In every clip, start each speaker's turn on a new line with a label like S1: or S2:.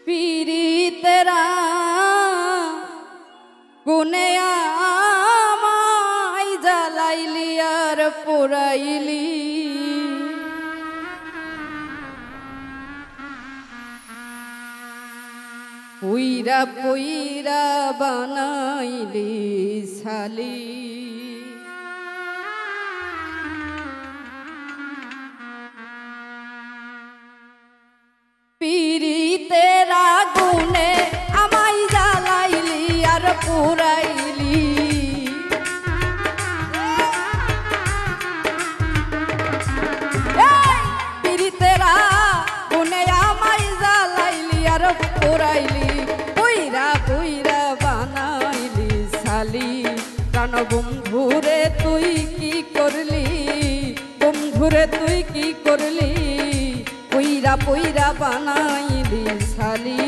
S1: পীড়িতেরা গুনে আমায় জ্বালাইলি আর পোড়াইলি, পুইরা পুইরা বানাইলি শালি। পীড়িতেরা গুনে আমায় জ্বালাইলি আর পোড়াইলি, পীড়িতেরা গুনে আমায় জ্বালাইলি আর পোড়াইলি, পুইরা পুইরা বানাইলি শালি। প্রাণ বন্ধুরে তুই কি করলি, বন্ধুরে তুই কি করলি, পুইরা পুইরা বানাইলি শালি।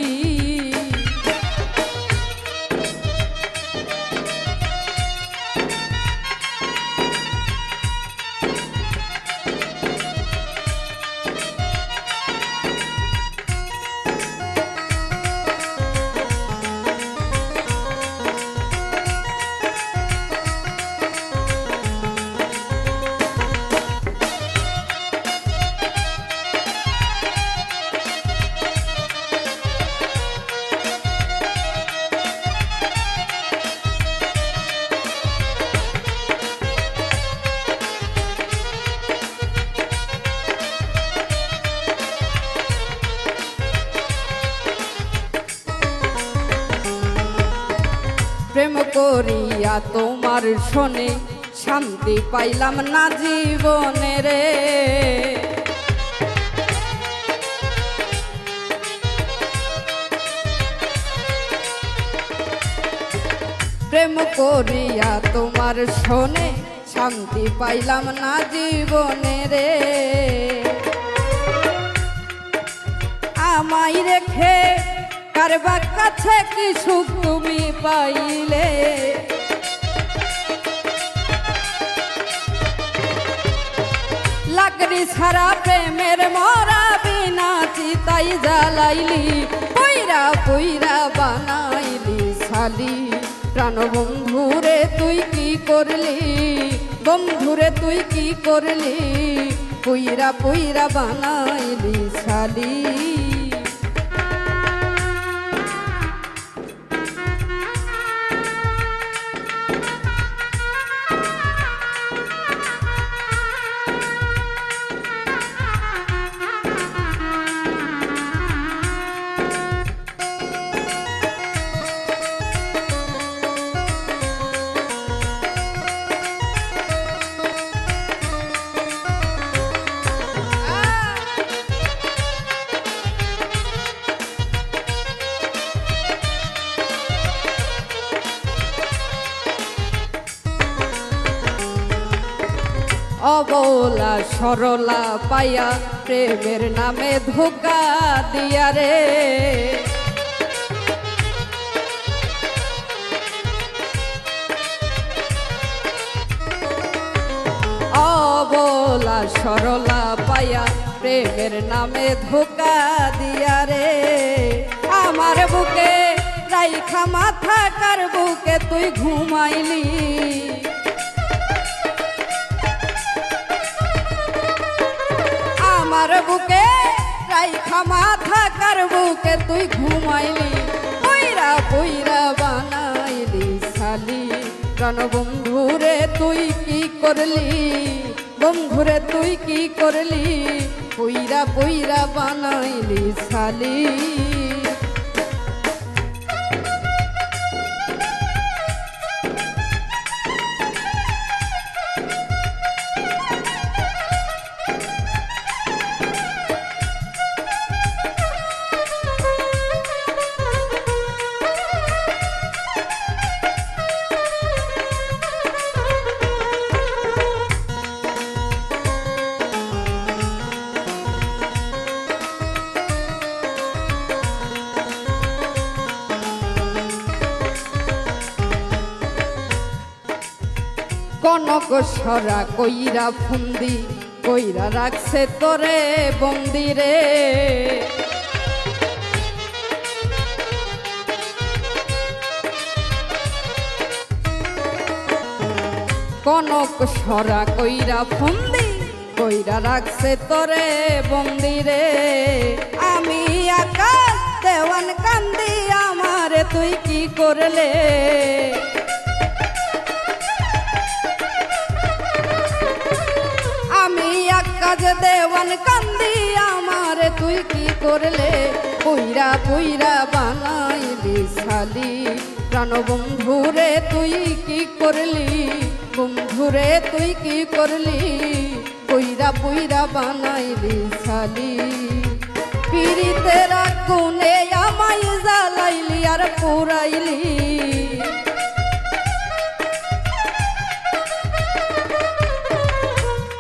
S1: প্রেম করিয়া তোমার শোনে শান্তি পাইলাম না জীবনে রে, প্রেম করিয়া তোমার শোনে শান্তি পাইলাম না জীবনে রে। আমায় রেখে কারবার কাছে কি সুখ তুমি পাইলে, লাকড়ি ছাড়া প্রেমের মরা বিনা চিতাই জ্বালাইলি, পুইরা পুইরা বানাইলি শালি। প্রাণ বন্ধুরে তুই কি করলি, বন্ধুরে তুই কি করলি, পুইরা পুইরা বানাইলি শালি। অবলা সরলা পাইয়া প্রেমের নামে ধোকা দিয়া রে, অবলা সরলা পাইয়া প্রেমের নামে ধোকা দিয়া রে। আমার বুকে রাইখা মাথা কার বুকে তুই ঘুমাইলি, আমার বুকে রাইখা মাথা কার বুকে তুই ঘুমাইলি, পুইরা পুইরা বানাইলি শালি। প্রাণ বন্ধুরে তুই কি করলি, বন্ধুরে তুই কি করলি, পুইরা পুইরা বানাইলি শালি। কনক সরা কইরা ফুন্দি কইরা রাখছে তোরে বন্দিরে, কনক সরা কইরা ফন্দি কইরা রাখছে তোরে বন্দিরে। আমি আকাশ দেওয়ান কান্দি আমারে তুই কি করলে। আমি আকাশ দেওয়ান কান্দি আমারে তুই কি করলে। পুইরা পুইরা বানাইলি শালি প্রাণ বন্ধুরে তুই কি করলি। বন্ধুরে তুই কি করলি পুইরা পুইরা বানাইলি শালি। পিরিতের আগুনে আমায় জ্বালাইলি আর পুরাইলি।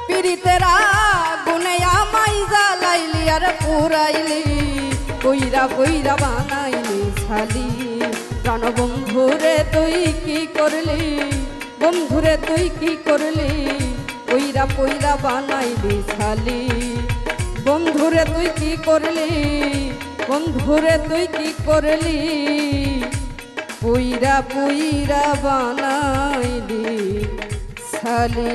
S1: পিরিতের আগুনে আমায় জ্বালাইলি আর পুরাইলি। পুইরা পুইরা বানাইলি শালি প্রাণ বন্ধুরে তুই কি করলি। বন্ধুরে তুই কি করলি পুইরা পুইরা বানাইলি শালি। বন্ধুরে তুই কি করলি বন্ধুরে তুই কি করলি পুইরা পুইরা বানাইলি শালি।